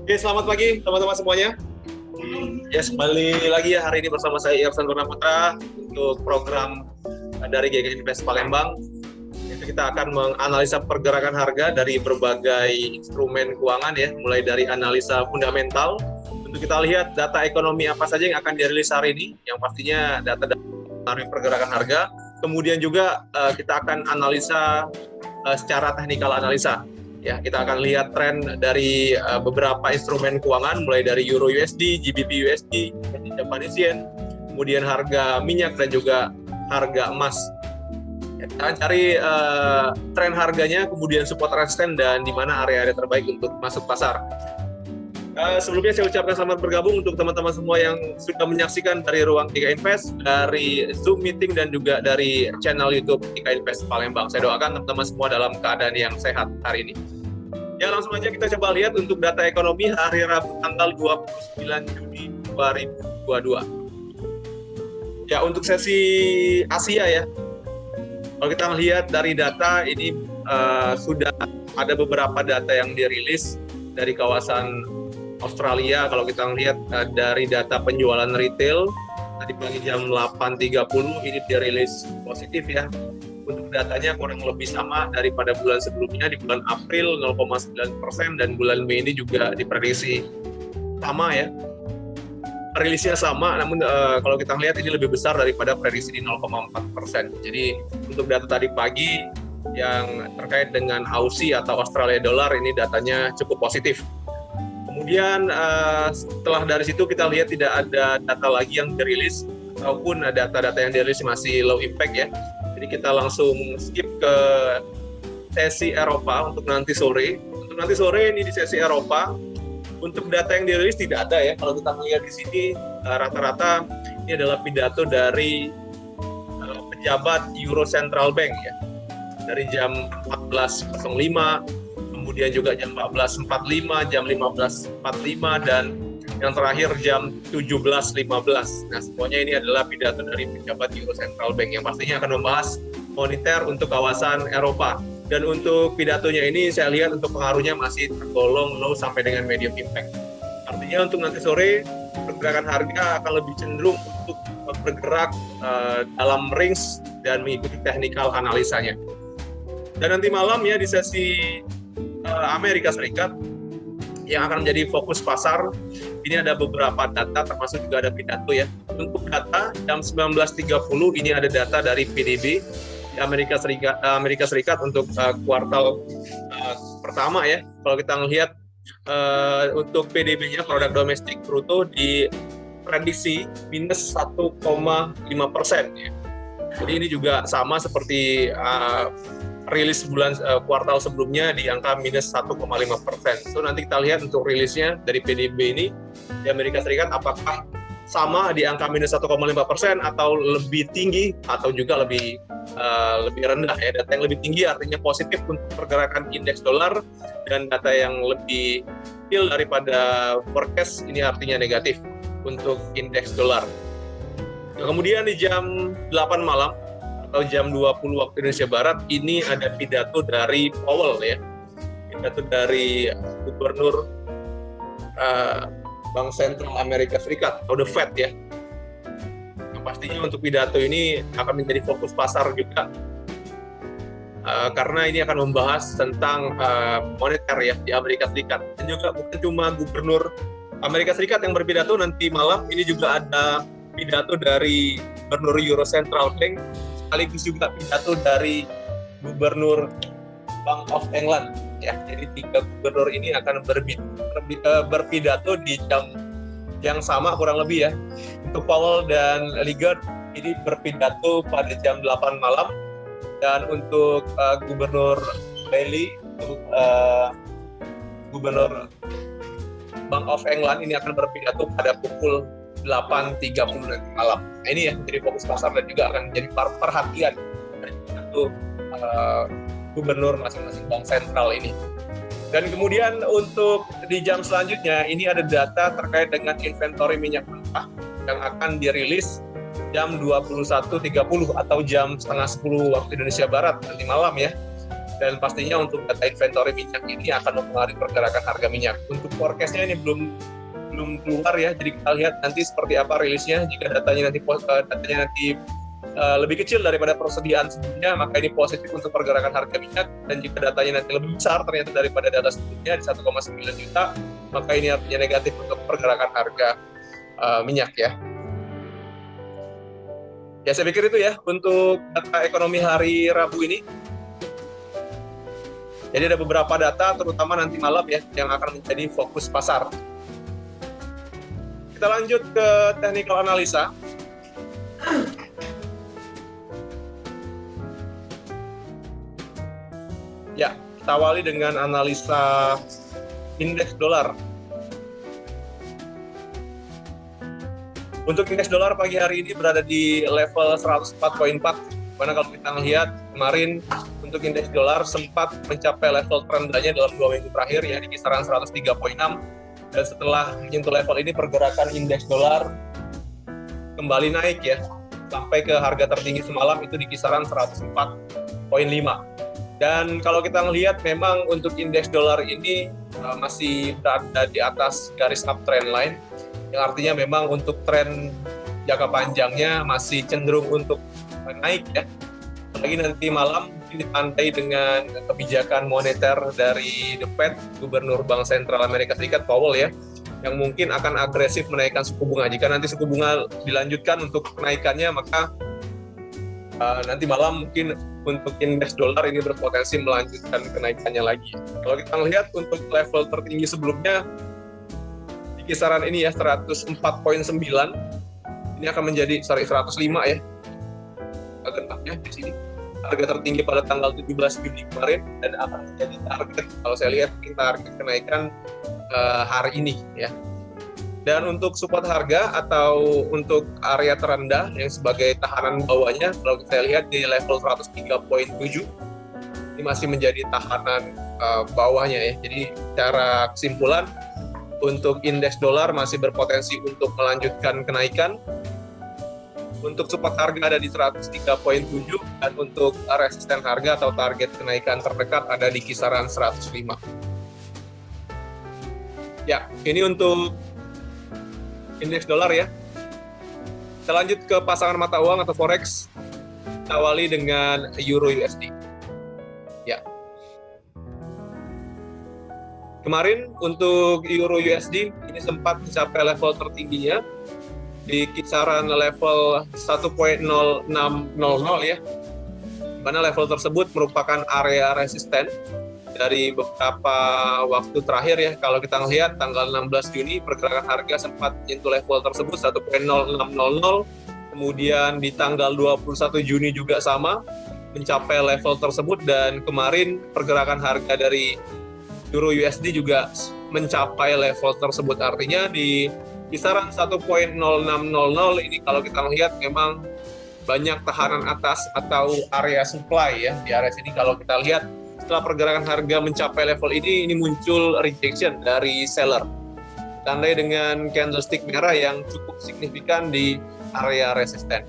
Oke, selamat pagi teman-teman semuanya. Ya, kembali lagi ya hari ini bersama saya Irsan Putra untuk program dari GG Invest Palembang. Itu kita akan menganalisa pergerakan harga dari berbagai instrumen keuangan ya, mulai dari analisa fundamental. Untuk kita lihat data ekonomi apa saja yang akan dirilis hari ini, yang pastinya data dari pergerakan harga. Kemudian juga kita akan analisa secara teknikal analisa. Ya, kita akan lihat tren dari beberapa instrumen keuangan, mulai dari Euro USD, GBP USD, Japanese Yen, kemudian harga minyak dan juga harga emas. Ya, kita akan cari tren harganya, kemudian support resistance dan di mana area-area terbaik untuk masuk pasar. Sebelumnya saya ucapkan selamat bergabung untuk teman-teman semua yang sudah menyaksikan dari ruang GK Invest, dari Zoom meeting dan juga dari channel YouTube GK Invest Palembang. Saya doakan teman-teman semua dalam keadaan yang sehat hari ini. Ya, langsung aja kita coba lihat untuk data ekonomi hari Rabu tanggal 29 Juni 2022. Ya, untuk sesi Asia ya. Kalau kita melihat dari data ini sudah ada beberapa data yang dirilis dari kawasan Australia. Kalau kita melihat dari data penjualan retail tadi pagi jam 8.30 ini dirilis positif ya. Untuk datanya kurang lebih sama daripada bulan sebelumnya di bulan April 0,9% dan bulan Mei ini juga diprediksi sama ya. Rilisnya sama, namun kalau kita lihat ini lebih besar daripada prediksi di 0,4%. Jadi untuk data tadi pagi yang terkait dengan Aussie atau Australia Dollar ini datanya cukup positif. Kemudian setelah dari situ kita lihat tidak ada data lagi yang dirilis ataupun data-data yang dirilis masih low impact ya. Jadi kita langsung skip ke sesi Eropa untuk nanti sore. Untuk nanti sore ini di sesi Eropa untuk data yang dirilis tidak ada ya. Kalau kita melihat di sini rata-rata ini adalah pidato dari pejabat Euro Central Bank ya. Dari jam 14.05 kemudian juga jam 14.45, jam 15.45, dan yang terakhir jam 17.15. Nah, semuanya ini adalah pidato dari pejabat Euro Central Bank yang pastinya akan membahas moneter untuk kawasan Eropa. Dan untuk pidatonya ini saya lihat untuk pengaruhnya masih tergolong low sampai dengan medium impact. Artinya untuk nanti sore pergerakan harga akan lebih cenderung untuk bergerak dalam range dan mengikuti teknikal analisanya. Dan nanti malam ya di sesi Amerika Serikat yang akan menjadi fokus pasar, ini ada beberapa data termasuk juga ada pidato ya. Untuk data jam 19.30 ini ada data dari PDB di Amerika Serikat untuk kuartal pertama ya. Kalau kita melihat untuk PDB-nya produk domestik bruto di prediksi minus 1,5% ya. Jadi ini juga sama seperti rilis bulan kuartal sebelumnya di angka minus 1,5%. So nanti kita lihat untuk rilisnya dari PDB ini di Amerika Serikat apakah sama di angka minus 1,5% atau lebih tinggi atau juga lebih rendah ya. Data yang lebih tinggi artinya positif untuk pergerakan indeks dolar dan data yang lebih kecil daripada forecast ini artinya negatif untuk indeks dolar. Nah, kemudian di jam 8 malam atau jam 20 waktu Indonesia Barat ini ada pidato dari Powell ya, pidato dari Gubernur Bank Sentral Amerika Serikat atau The Fed ya. Yang pastinya untuk pidato ini akan menjadi fokus pasar juga karena ini akan membahas tentang moneter ya di Amerika Serikat. Dan juga bukan cuma Gubernur Amerika Serikat yang berpidato nanti malam, ini juga ada pidato dari Gubernur Euro Central Bank sekaligus juga pidato dari Gubernur Bank of England ya. Jadi tiga gubernur ini akan berpidato di jam yang sama kurang lebih ya. Untuk Powell dan Lagarde ini berpidato pada jam 8 malam, dan untuk Gubernur Bailey Gubernur Bank of England ini akan berpidato pada pukul 8.30 nanti malam. Nah, ini ya menjadi fokus pasar dan juga akan menjadi perhatian untuk gubernur masing-masing bank sentral ini. Dan kemudian untuk di jam selanjutnya ini ada data terkait dengan inventory minyak mentah yang akan dirilis jam 21.30 atau jam setengah 10 waktu Indonesia Barat nanti malam ya. Dan pastinya untuk data inventory minyak ini akan mempengaruhi pergerakan harga minyak. Untuk forecast-nya ini belum keluar ya, jadi kita lihat nanti seperti apa rilisnya. Jika datanya nanti lebih kecil daripada persediaan sebelumnya, maka ini positif untuk pergerakan harga minyak. Dan jika datanya nanti lebih besar ternyata daripada data sebelumnya di 1,9 juta, maka ini artinya negatif untuk pergerakan harga minyak ya. Ya, saya pikir itu ya untuk data ekonomi hari Rabu ini. Jadi ada beberapa data, terutama nanti malam ya, yang akan menjadi fokus pasar. Kita lanjut ke technical analisa. Ya, kita awali dengan analisa indeks dolar. Untuk indeks dolar pagi hari ini berada di level 104,4. Karena kalau kita melihat kemarin untuk indeks dolar sempat mencapai level terendahnya dalam 2 minggu terakhir ya di kisaran 103,6, dan setelah menyentuh level ini pergerakan indeks dolar kembali naik ya sampai ke harga tertinggi semalam itu di kisaran 104,5. Dan kalau kita melihat memang untuk indeks dolar ini masih berada di atas garis uptrend line, yang artinya memang untuk tren jangka panjangnya masih cenderung untuk naik ya. Apalagi nanti malam ditandai dengan kebijakan moneter dari The Fed, Gubernur Bank Sentral Amerika Serikat Powell ya, yang mungkin akan agresif menaikkan suku bunga. Jika nanti suku bunga dilanjutkan untuk kenaikannya, maka nanti malam mungkin untuk indeks dolar ini berpotensi melanjutkan kenaikannya lagi. Kalau kita melihat untuk level tertinggi sebelumnya di kisaran ini ya 104,9, ini akan menjadi 105 ya. Genapnya di sini harga tertinggi pada tanggal 17 Juni kemarin, dan akan menjadi target, kalau saya lihat target kenaikan hari ini ya. Dan untuk support harga atau untuk area terendah yang sebagai tahanan bawahnya, kalau kita lihat di level 103,7, ini masih menjadi tahanan bawahnya ya. Jadi secara kesimpulan untuk indeks dolar masih berpotensi untuk melanjutkan kenaikan. Untuk support harga ada di 103,7, dan untuk resisten harga atau target kenaikan terdekat ada di kisaran 105. Ya, ini untuk indeks dolar ya. Kita lanjut ke pasangan mata uang atau forex. Kita awali dengan Euro USD. Ya. Kemarin untuk Euro USD ini sempat mencapai level tertingginya di kisaran level 1.0600 ya, mana level tersebut merupakan area resisten dari beberapa waktu terakhir ya. Kalau kita melihat tanggal 16 Juni pergerakan harga sempat menyentuh level tersebut 1.0600, kemudian di tanggal 21 Juni juga sama mencapai level tersebut, dan kemarin pergerakan harga dari Euro USD juga mencapai level tersebut. Artinya di kisaran 1.0600 ini kalau kita lihat memang banyak tahanan atas atau area supply ya. Di area sini kalau kita lihat setelah pergerakan harga mencapai level ini muncul rejection dari seller. Tandai dengan candlestick merah yang cukup signifikan di area resisten.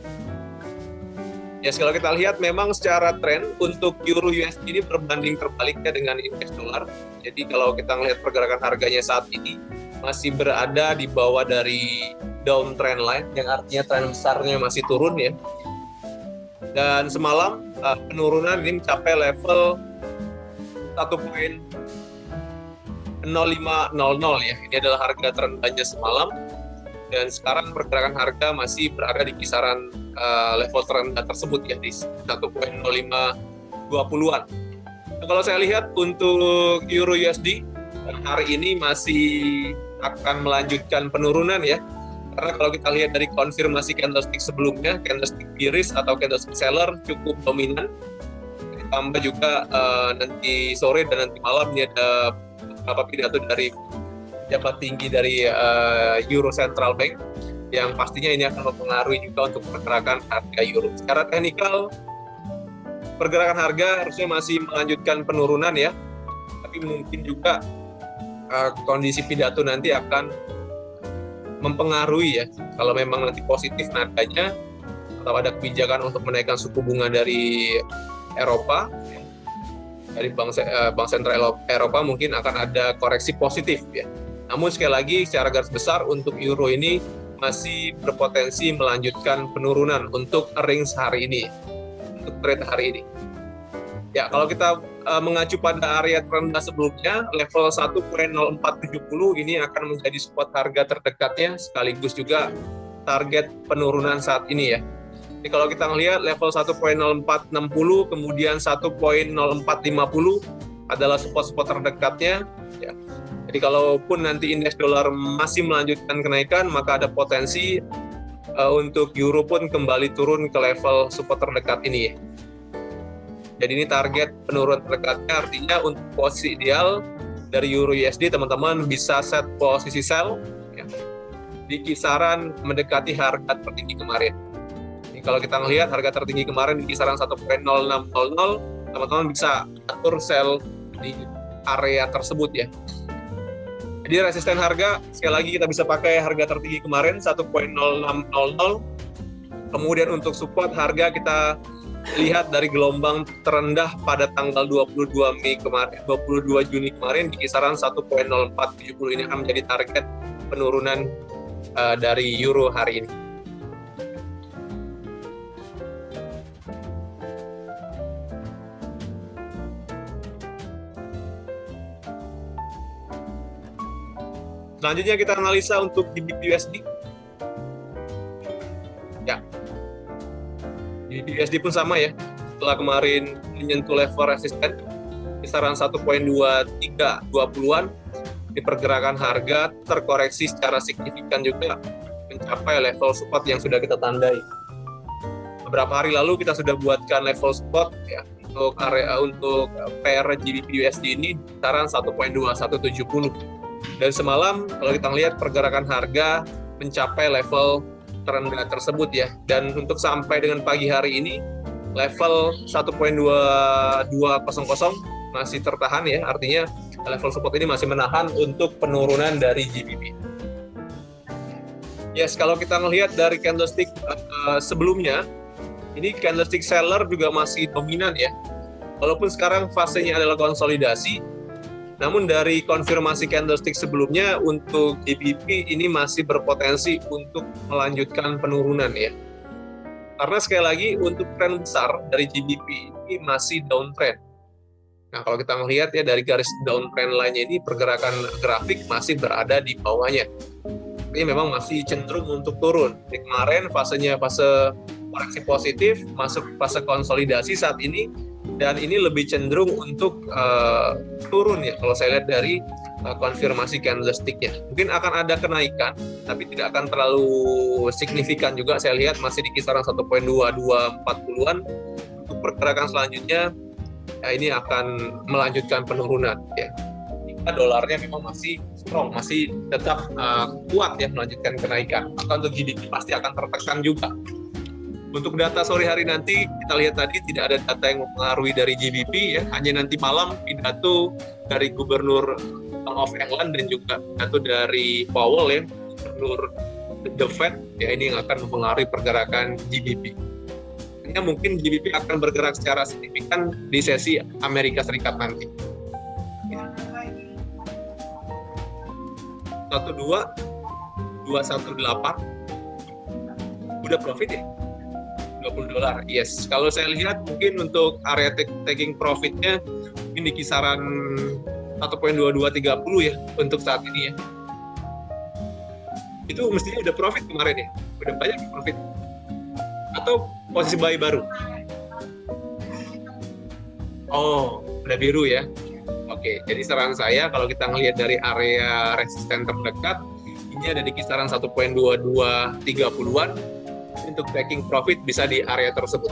Ya, kalau kita lihat memang secara tren untuk Euro USD ini berbanding terbaliknya dengan indeks dolar. Jadi kalau kita melihat pergerakan harganya saat ini masih berada di bawah dari downtrend line, yang artinya tren besarnya masih turun ya. Dan semalam penurunan ini mencapai level 1.0500 ya. Ini adalah harga terendahnya semalam, dan sekarang pergerakan harga masih berada di kisaran level terendah tersebut ya, di 1.0520-an. Nah, kalau saya lihat untuk Euro USD hari ini masih akan melanjutkan penurunan ya, karena kalau kita lihat dari konfirmasi candlestick sebelumnya, candlestick bearish atau candlestick seller cukup dominan. Ditambah juga nanti sore dan nanti malam ini ada beberapa pidato dari pejabat tinggi dari Euro Central Bank, yang pastinya ini akan mempengaruhi juga untuk pergerakan harga euro. Secara teknikal pergerakan harga harusnya masih melanjutkan penurunan ya, tapi mungkin juga kondisi pidato nanti akan mempengaruhi ya. Kalau memang nanti positif nadanya atau ada kebijakan untuk menaikkan suku bunga dari Eropa, dari Bank Sentral Eropa mungkin akan ada koreksi positif ya. Namun sekali lagi secara garis besar untuk euro ini masih berpotensi melanjutkan penurunan untuk earnings hari ini, untuk trade hari ini. Ya, kalau kita mengacu pada area terendah sebelumnya, level 1.0470 ini akan menjadi support harga terdekatnya, sekaligus juga target penurunan saat ini ya. Jadi kalau kita melihat level 1.0460, kemudian 1.0450 adalah support-support terdekatnya. Ya. Jadi kalaupun nanti indeks dolar masih melanjutkan kenaikan, maka ada potensi untuk euro pun kembali turun ke level support terdekat ini ya. Jadi ini target penurunan terdekatnya, artinya untuk posisi ideal dari euro USD teman-teman bisa set posisi sell ya, di kisaran mendekati harga tertinggi kemarin. Jadi kalau kita melihat harga tertinggi kemarin di kisaran 1.0600, teman-teman bisa atur sell di area tersebut ya. Jadi resisten harga, sekali lagi kita bisa pakai harga tertinggi kemarin 1.0600. Kemudian untuk support harga kita lihat dari gelombang terendah pada tanggal 22 Juni kemarin di kisaran 1.0470. Ini akan menjadi target penurunan dari euro hari ini. Selanjutnya kita analisa untuk GBP USD. Ya, GBP USD pun sama ya. Setelah kemarin menyentuh level resisten kisaran 1.2320-an, di pergerakan harga terkoreksi secara signifikan juga mencapai level support yang sudah kita tandai. Beberapa hari lalu kita sudah buatkan level support ya untuk area untuk pair GBP USD ini kisaran 1.2170. Dan semalam kalau kita lihat pergerakan harga mencapai level terendah tersebut ya. Dan untuk sampai dengan pagi hari ini level 1.2200 masih tertahan ya. Artinya level support ini masih menahan untuk penurunan dari GBP. Yes, kalau kita melihat dari candlestick sebelumnya, ini candlestick seller juga masih dominan ya. Walaupun sekarang fasenya adalah konsolidasi, namun dari konfirmasi candlestick sebelumnya untuk GBP ini masih berpotensi untuk melanjutkan penurunan ya. Karena sekali lagi untuk tren besar dari GBP ini masih downtrend. Nah kalau kita melihat ya dari garis downtrend lainnya ini pergerakan grafik masih berada di bawahnya. Ini memang masih cenderung untuk turun. Di kemarin fasenya fase koreksi positif, masuk fase konsolidasi saat ini, dan ini lebih cenderung untuk turun ya kalau saya lihat dari konfirmasi candlestick-nya. Mungkin akan ada kenaikan, tapi tidak akan terlalu signifikan juga. Saya lihat masih di kisaran 1.2240-an. Untuk pergerakan selanjutnya, ya ini akan melanjutkan penurunan ya. Dolarnya memang masih strong, masih tetap kuat ya melanjutkan kenaikan. Maka untuk GDP pasti akan tertekan juga. Untuk data sore hari nanti kita lihat tadi tidak ada data yang mempengaruhi dari GBP ya, hanya nanti malam pidato dari Gubernur Bank of England dan juga pidato dari Powell ya, Gubernur The Fed ya, ini yang akan mempengaruhi pergerakan GBP. Hanya mungkin GBP akan bergerak secara signifikan di sesi Amerika Serikat nanti. 12218 udah profit ya $20. Yes, kalau saya lihat mungkin untuk area taking profitnya mungkin di kisaran 1.2230 ya untuk saat ini ya. Itu mestinya udah profit kemarin ya, udah banyak profit atau posisi buy baru. Oh, udah biru ya. Oke, jadi saran saya kalau kita melihat dari area resisten terdekat, ini ada di kisaran 1.2230-an. Untuk taking profit bisa di area tersebut,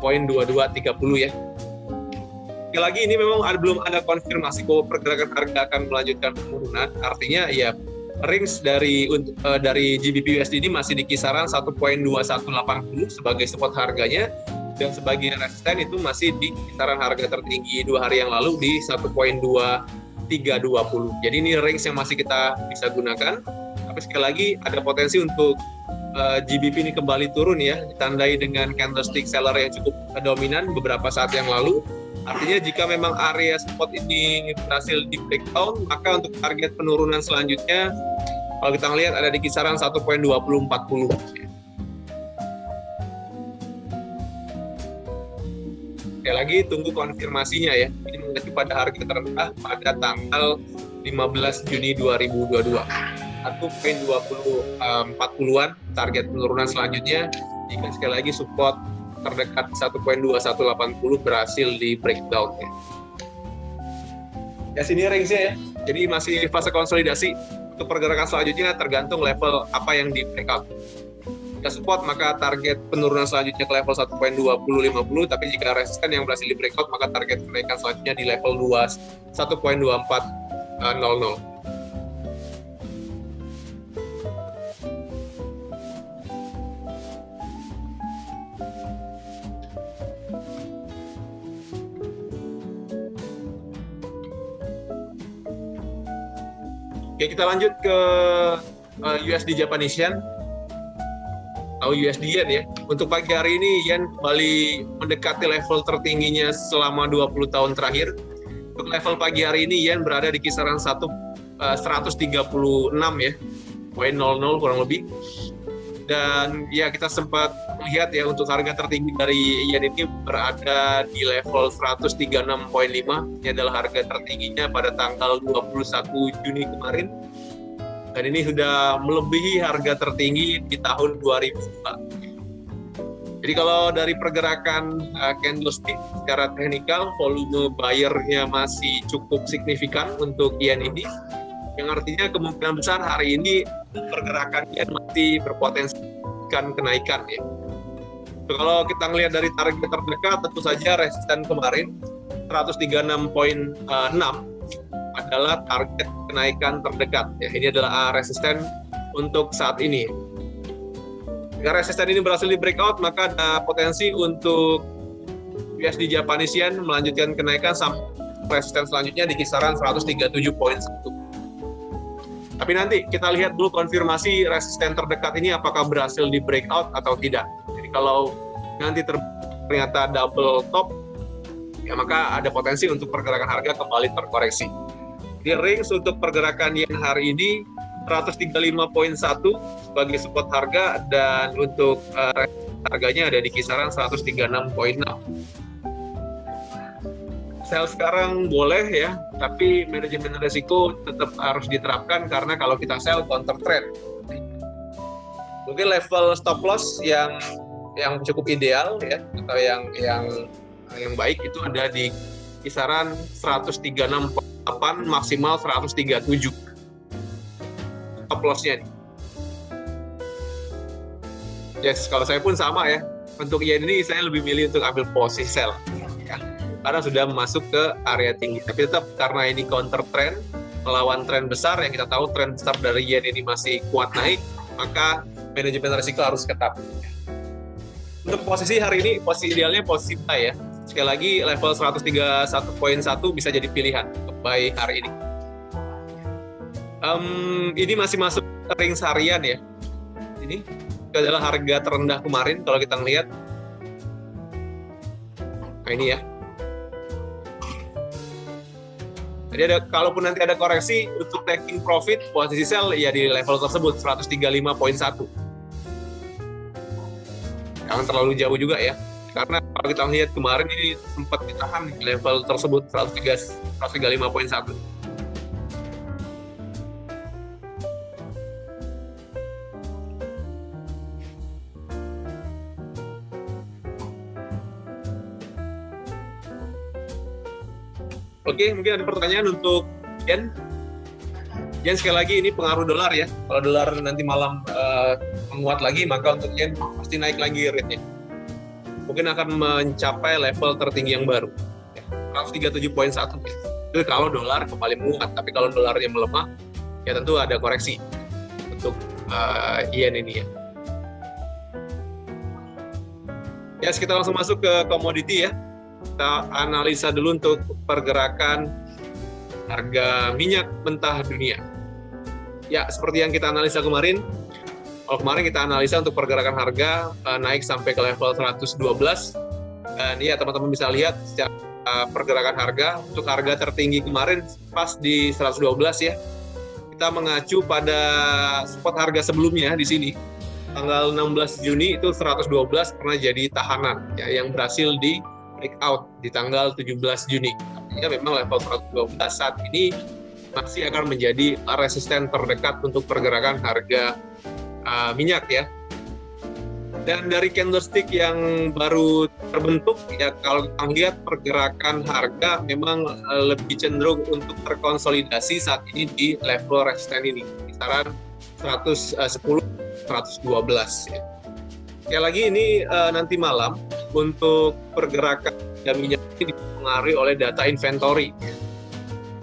1.2230 ya. Sekali lagi ini memang belum ada konfirmasi bahwa pergerakan harga akan melanjutkan penurunan. Artinya ya range dari GBP USD ini masih di kisaran 1.2180 sebagai support harganya. Dan sebagai resisten itu masih di kisaran harga tertinggi 2 hari yang lalu di 1.2320. Jadi ini range yang masih kita bisa gunakan. Tapi sekali lagi ada potensi untuk GBP ini kembali turun ya, ditandai dengan candlestick seller yang cukup dominan beberapa saat yang lalu. Artinya jika memang area support ini berhasil di breakdown, maka untuk target penurunan selanjutnya kalau kita lihat ada di kisaran 1.2040. Sekali lagi tunggu konfirmasinya ya. Ini mengacu pada harga terendah pada tanggal 15 Juni 2022. 1.2040-an target penurunan selanjutnya jika sekali lagi support terdekat 1.2180 berhasil di breakdown ya. Ya sini range-nya ya. Jadi masih fase konsolidasi. Untuk pergerakan selanjutnya tergantung level apa yang di breakout. Jika support maka target penurunan selanjutnya ke level 1.2050, tapi jika resisten yang berhasil di breakout maka target kenaikan selanjutnya di level 1.2400. Oke, kita lanjut ke USD Japanese Yen atau USD Yen ya. Untuk pagi hari ini Yen kembali mendekati level tertingginya selama 20 tahun terakhir. Untuk level pagi hari ini Yen berada di kisaran 136 ya, 0.00 kurang lebih. Dan ya kita sempat melihat ya untuk harga tertinggi dari Yen ini berada di level 136.5. Ini adalah harga tertingginya pada tanggal 21 Juni kemarin. Dan ini sudah melebihi harga tertinggi di tahun 2002. Jadi kalau dari pergerakan candlestick secara teknikal, volume buyer-nya masih cukup signifikan untuk Yen ini. Yang artinya kemungkinan besar hari ini pergerakan Yen masih berpotensi kenaikan ya. Kalau kita melihat dari target terdekat, tentu saja resisten kemarin 136.6 adalah target kenaikan terdekat ya. Ini adalah resisten untuk saat ini. Jika resisten ini berhasil di breakout, maka ada potensi untuk USD Japanese Yen melanjutkan kenaikan sampai resisten selanjutnya di kisaran 137.1. Tapi nanti kita lihat dulu konfirmasi resisten terdekat ini apakah berhasil di breakout atau tidak. Jadi kalau nanti ternyata double top, ya maka ada potensi untuk pergerakan harga kembali terkoreksi. Di range untuk pergerakan Yen hari ini 135.1 sebagai support harga, dan untuk harganya ada di kisaran 136.6. Sell sekarang boleh ya, tapi manajemen risiko tetap harus diterapkan karena kalau kita sell counter trend. Mungkin level stop loss yang cukup ideal ya, atau yang baik itu ada di kisaran 136.8 maksimal 137. Stop loss-nya nih. Yes, kalau saya pun sama ya. Untuk Yen ini saya lebih milih untuk ambil posisi sell. Karena sudah masuk ke area tinggi. Tapi tetap karena ini counter trend, melawan tren besar yang kita tahu tren besar dari Yen ini masih kuat naik, maka manajemen risiko harus ketat. Untuk posisi hari ini, posisi idealnya posisi buy ya. Sekali lagi level 131.1 bisa jadi pilihan untuk buy hari ini. Ini masih masuk range harian ya. Ini adalah harga terendah kemarin kalau kita lihat. Nah ini ya. Jadi kalaupun nanti ada koreksi untuk taking profit, posisi sell ya di level tersebut 135.1. Jangan terlalu jauh juga ya, karena kalau kita lihat kemarin ini sempat ditahan di level tersebut 135.1. Oke, mungkin ada pertanyaan untuk Yen. Yen sekali lagi ini pengaruh dolar ya. Kalau dolar nanti malam menguat lagi, maka untuk Yen pasti naik lagi rate-nya. Mungkin akan mencapai level tertinggi yang baru. 137.1. Itu kalau dolar kembali menguat. Tapi kalau dolarnya melemah, ya tentu ada koreksi untuk Yen ini ya. Ya, kita langsung masuk ke komoditi ya. Kita analisa dulu untuk pergerakan harga minyak mentah dunia. Ya, seperti yang kita analisa kemarin. Kalau kemarin kita analisa untuk pergerakan harga naik sampai ke level 112. Dan ya, teman-teman bisa lihat secara pergerakan harga. Untuk harga tertinggi kemarin pas di 112 ya. Kita mengacu pada spot harga sebelumnya di sini. Tanggal 16 Juni itu 112 pernah jadi tahanan ya, yang berhasil di breakout di tanggal 17 Juni. Artinya memang level 112 saat ini masih akan menjadi resisten terdekat untuk pergerakan harga minyak ya. Dan dari candlestick yang baru terbentuk ya, kalau kita lihat pergerakan harga memang lebih cenderung untuk terkonsolidasi saat ini di level resisten ini, kisaran 110 112 ya. Sekali lagi ini nanti malam untuk pergerakan harga minyak ini dipengaruhi oleh data inventory.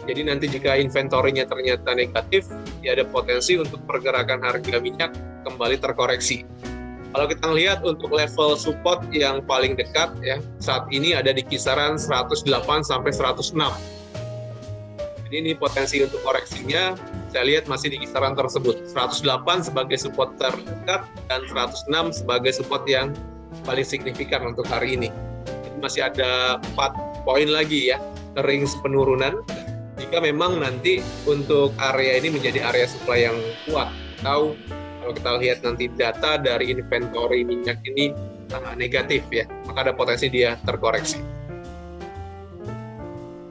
Jadi nanti jika inventorinya ternyata negatif, ya ada potensi untuk pergerakan harga minyak kembali terkoreksi. Kalau kita lihat untuk level support yang paling dekat ya, saat ini ada di kisaran 108 sampai 106. Jadi ini potensi untuk koreksinya saya lihat masih di kisaran tersebut. 108 sebagai support terdekat dan 106 sebagai support yang paling signifikan untuk hari ini. Jadi masih ada 4 poin lagi ya, range penurunan. Jika memang nanti untuk area ini menjadi area supply yang kuat, atau kalau kita lihat nanti data dari inventory minyak ini negatif ya, maka ada potensi dia terkoreksi.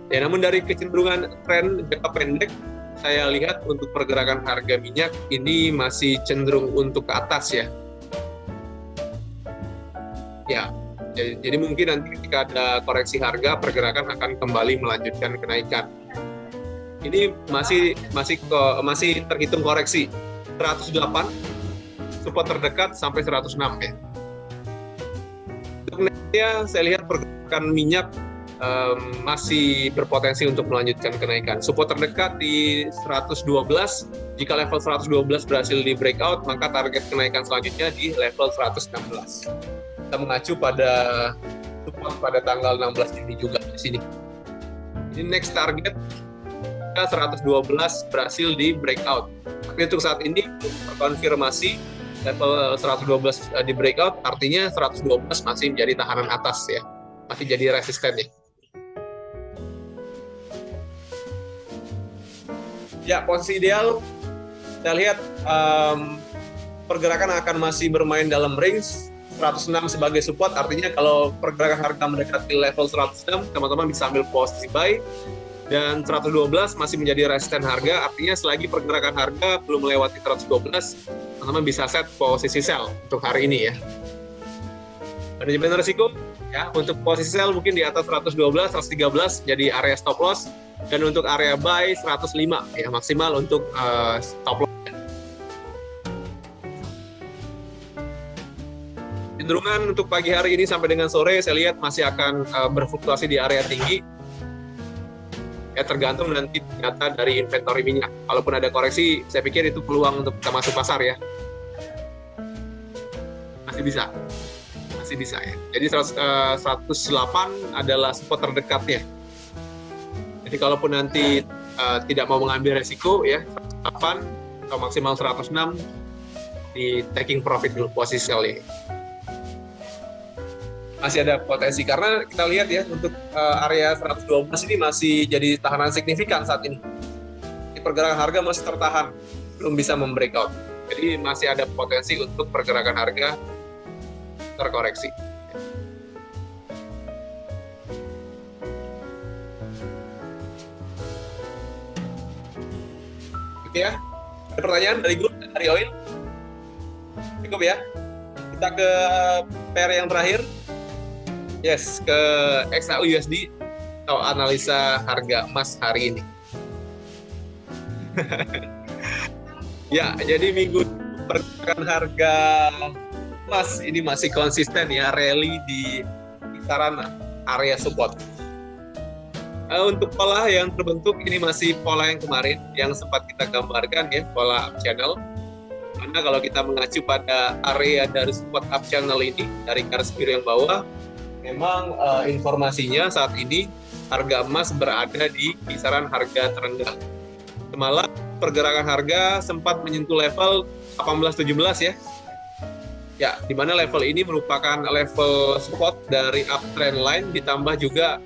Ya, namun dari kecenderungan tren jangka pendek, saya lihat untuk pergerakan harga minyak ini masih cenderung untuk ke atas ya. Ya, jadi mungkin nanti ketika ada koreksi harga, pergerakan akan kembali melanjutkan kenaikan. Ini masih terhitung koreksi 108 support terdekat sampai 106 ya. Untuk nextnya saya lihat pergerakan minyak masih berpotensi untuk melanjutkan kenaikan. Support terdekat di 112, jika level 112 berhasil di breakout, maka target kenaikan selanjutnya di level 116. Kita mengacu pada support pada tanggal 16 Juni juga di sini. Ini next target 112 berhasil di breakout. Tapi untuk saat ini konfirmasi level 112 di breakout, artinya 112 masih menjadi tahanan atas ya, masih jadi resistennya. Ya, posisi ideal kita lihat pergerakan akan masih bermain dalam range 106 sebagai support, artinya kalau pergerakan harga mendekati level 106, teman-teman bisa ambil posisi buy. Dan 112 masih menjadi resisten harga, artinya selagi pergerakan harga belum melewati 112, teman-teman bisa set posisi sell untuk hari ini ya. Manajemen risiko ya, untuk posisi sell mungkin di atas 112, 113 jadi area stop loss, dan untuk area buy 105 ya maksimal untuk stop loss. Cenderungan untuk pagi hari ini sampai dengan sore saya lihat masih akan berfluktuasi di area tinggi. Ya, tergantung nanti ternyata dari inventory minyak. Kalaupun ada koreksi, saya pikir itu peluang untuk kita masuk pasar ya. Masih bisa ya. Jadi 108 adalah support terdekatnya. Jadi kalaupun nanti tidak mau mengambil resiko ya, 108 atau maksimal 106 di taking profit dulu posisi sell ini. Masih ada potensi karena kita lihat ya untuk area 112 ini masih jadi tahanan signifikan saat ini. Pergerakan harga masih tertahan, belum bisa membreakout. Jadi masih ada potensi untuk pergerakan harga terkoreksi. Oke ya, ada pertanyaan dari grup, dari Oil? Cukup ya. Kita ke pair yang terakhir. Yes, ke XAU/USD atau analisa harga emas hari ini. Ya, jadi minggu pergerakan harga emas ini masih konsisten ya, rally di kisaran area support. Untuk pola yang terbentuk ini masih pola yang kemarin yang sempat kita gambarkan ya, pola up channel. Karena kalau kita mengacu pada area dari support up channel ini dari garis biru yang bawah, memang informasinya saat ini harga emas berada di kisaran harga terendah. Semalam pergerakan harga sempat menyentuh level 1817 ya. Ya, di mana level ini merupakan level support dari uptrend line ditambah juga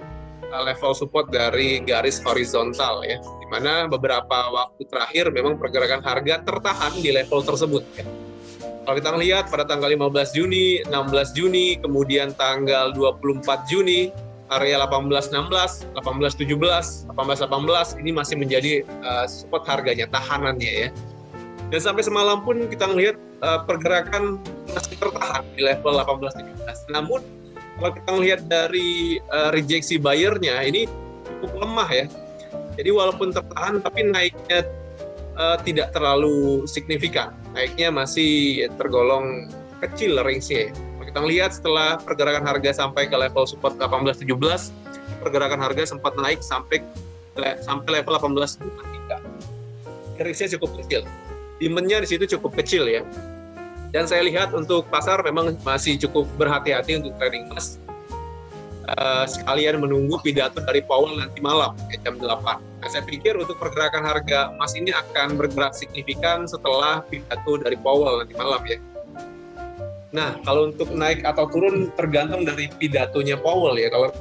level support dari garis horizontal ya, di mana beberapa waktu terakhir memang pergerakan harga tertahan di level tersebut ya. Kalau kita lihat pada tanggal 15 Juni, 16 Juni, kemudian tanggal 24 Juni, area 1816, 1817, 1818 ini masih menjadi support harganya, tahanannya ya. Dan sampai semalam pun kita melihat pergerakan masih tertahan di level 1817. Namun kalau kita melihat dari rejeksi buyer-nya ini cukup lemah ya. Jadi walaupun tertahan tapi naiknya tidak terlalu signifikan. Naiknya masih tergolong kecil range-nya. Kalau kita lihat setelah pergerakan harga sampai ke level support 1817, pergerakan harga sempat naik sampai level 1823. Range-nya cukup kecil. Demand-nya di situ cukup kecil ya. Dan saya lihat untuk pasar memang masih cukup berhati-hati untuk trading emas. Sekalian menunggu pidato dari Powell nanti malam jam 8. Nah, saya pikir untuk pergerakan harga emas ini akan bergerak signifikan setelah pidato dari Powell nanti malam ya. Nah, kalau untuk naik atau turun tergantung dari pidatonya Powell ya. Kalau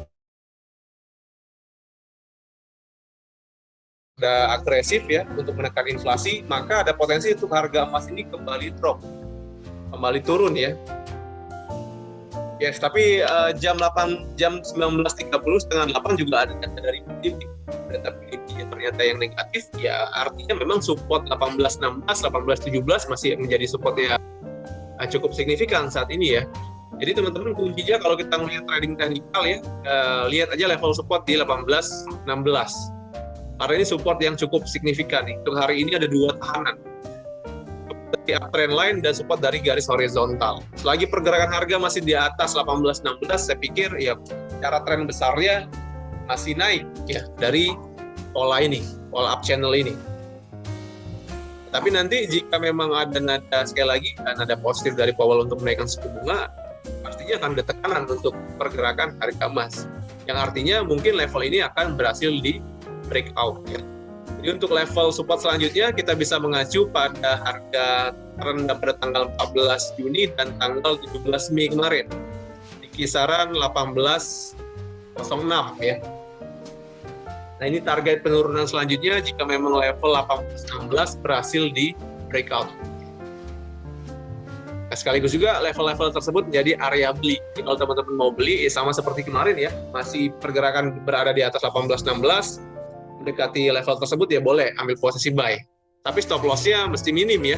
ada agresif ya untuk menekan inflasi, maka ada potensi untuk harga emas ini kembali drop, kembali turun ya. Yes, tapi jam 19.30 setengah 8 juga ada data dari PDB. Data PDB yang ternyata yang negatif, ya artinya memang support 18.16, 18.17 masih menjadi support yang cukup signifikan saat ini ya. Jadi teman-teman kuncinya kalau kita melihat trading teknikal ya, lihat aja level support di 18.16. Karena ini support yang cukup signifikan nih. Untuk hari ini ada dua tahanan. Dari uptrend line dan support dari garis horizontal. Selagi pergerakan harga masih di atas 18.16, saya pikir ya cara tren besarnya masih naik ya dari pola ini, pola up channel ini. Tapi nanti jika memang ada nada sekali lagi nada positif dari Powell untuk menaikkan suku bunga, pastinya akan ada tekanan untuk pergerakan harga emas. Yang artinya mungkin level ini akan berhasil di breakout ya. Jadi untuk level support selanjutnya kita bisa mengacu pada harga terendah pada tanggal 14 Juni dan tanggal 17 Mei kemarin di kisaran 18.06 ya. Nah ini target penurunan selanjutnya jika memang level 18.16 berhasil di breakout. Nah, sekaligus juga level-level tersebut menjadi area beli. Jadi kalau teman-teman mau beli sama seperti kemarin ya, masih pergerakan berada di atas 18.16, mendekati level tersebut ya boleh ambil posisi buy. Tapi stop loss-nya mesti minim ya.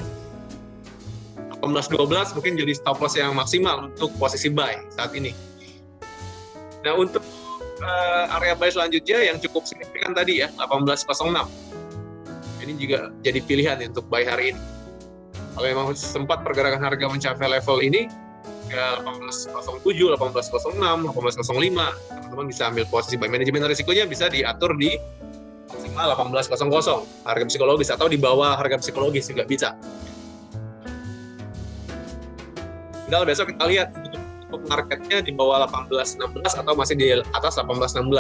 18.12 mungkin jadi stop loss yang maksimal untuk posisi buy saat ini. Nah untuk area buy selanjutnya yang cukup signifikan tadi ya 18.06. Ini juga jadi pilihan untuk buy hari ini. Kalau memang sempat pergerakan harga mencapai level ini ya 18.07, 18.06, 18.05, teman-teman bisa ambil posisi buy. Manajemen risikonya bisa diatur di 18.00 harga psikologis atau di bawah harga psikologis juga bisa. Tinggal besok kita lihat untuk marketnya di bawah 18.16 atau masih di atas 18.16.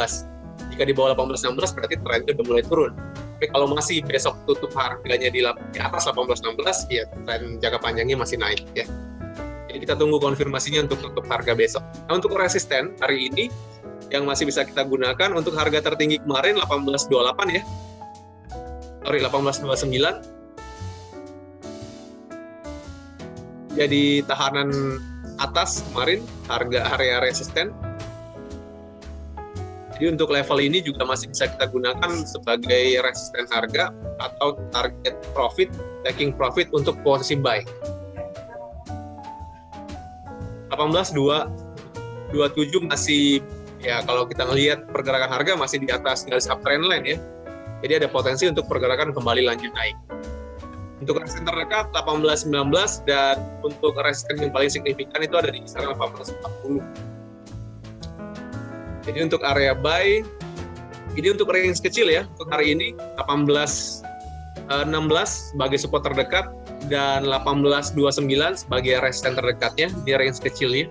Jika di bawah 18.16 berarti trennya udah mulai turun. Tapi kalau masih besok tutup harganya di atas 18.16 ya tren jangka panjangnya masih naik ya. Jadi kita tunggu konfirmasinya untuk tutup harga besok. Nah untuk resisten hari ini yang masih bisa kita gunakan untuk harga tertinggi kemarin 18.28 ya. Sorry 18.29. Jadi tahanan atas kemarin harga area resisten. Jadi untuk level ini juga masih bisa kita gunakan sebagai resisten harga atau target profit, taking profit untuk posisi buy. 18.27 masih ya kalau kita melihat pergerakan harga masih di atas garis uptrend line ya. Jadi ada potensi untuk pergerakan kembali lanjut naik. Untuk resisten terdekat 18.19 dan untuk resisten yang paling signifikan itu ada di kisaran 18.40. Jadi untuk area buy ini untuk range kecil ya. Untuk hari ini 18.16 sebagai support terdekat dan 18.29 sebagai resisten terdekatnya di range kecilnya.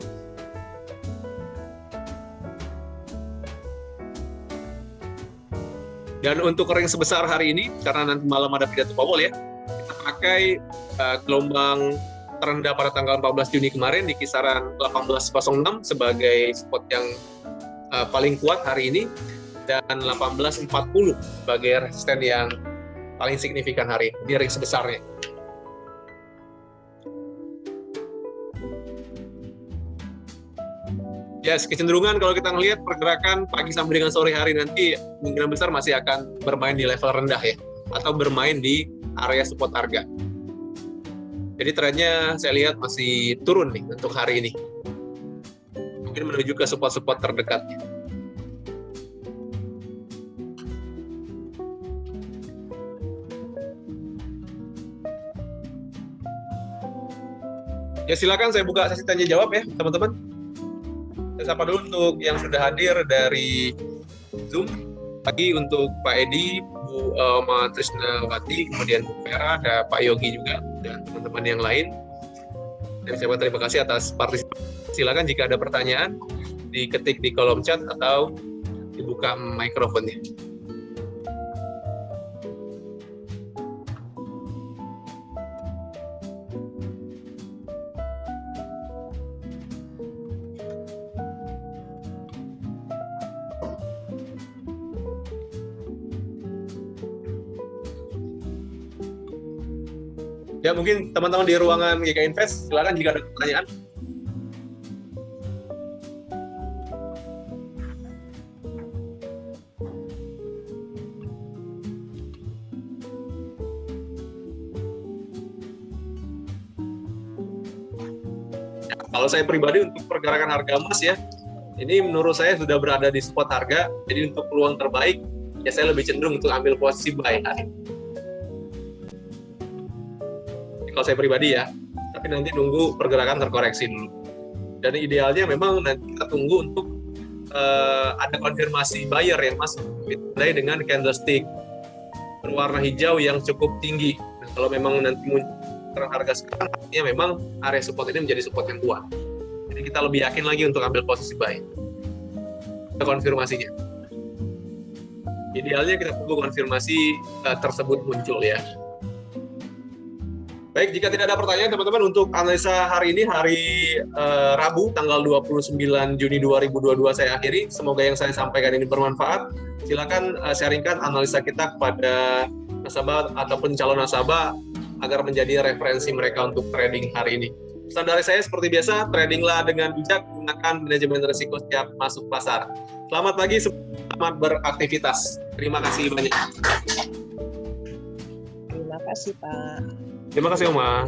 Dan untuk range sebesar hari ini, karena nanti malam ada pidato Powell ya, kita pakai gelombang terendah pada tanggal 14 Juni kemarin di kisaran 18.06 sebagai spot yang paling kuat hari ini. dan 1840 sebagai resisten yang paling signifikan hari ini, di ring sebesarnya. Yes, kecenderungan kalau kita melihat pergerakan pagi sampai dengan sore hari nanti kemungkinan besar masih akan bermain di level rendah ya, atau bermain di area support harga. Jadi trennya saya lihat masih turun nih untuk hari ini. Mungkin menuju ke support-support terdekatnya. Ya silakan saya buka sesi tanya jawab ya teman-teman. Saya sapa dulu untuk yang sudah hadir dari Zoom. Pagi untuk Pak Edi, Bu Ma Trisnawati, kemudian Bu Vera, ada Pak Yogi juga, dan teman-teman yang lain. Dan saya terima kasih atas partisipasi. Silakan jika ada pertanyaan, diketik di kolom chat atau dibuka mikrofonnya. Ya mungkin teman-teman di ruangan GK Invest, silakan jika ada pertanyaan. Ya, kalau saya pribadi untuk pergerakan harga emas ya, ini menurut saya sudah berada di spot harga, jadi untuk peluang terbaik, ya saya lebih cenderung untuk ambil posisi buy hari ini. Kalau saya pribadi ya, tapi nanti nunggu pergerakan terkoreksi dulu. Dan idealnya memang nanti kita tunggu untuk ada konfirmasi buyer yang masuk ditandai dengan candlestick berwarna hijau yang cukup tinggi. Nah, kalau memang nanti muncul harga sekarang, artinya memang area support ini menjadi support yang kuat. Jadi kita lebih yakin lagi untuk ambil posisi buy. Ada konfirmasinya. Idealnya kita tunggu konfirmasi tersebut muncul ya. Baik, jika tidak ada pertanyaan teman-teman untuk analisa hari ini, hari Rabu, tanggal 29 Juni 2022 saya akhiri. Semoga yang saya sampaikan ini bermanfaat. Silakan sharingkan analisa kita kepada nasabah ataupun calon nasabah agar menjadi referensi mereka untuk trading hari ini. Pesan dari saya seperti biasa, tradinglah dengan bijak, gunakan manajemen risiko setiap masuk pasar. Selamat pagi, selamat beraktivitas. Terima kasih banyak. Terima kasih, Pak. Terima kasih, Oma.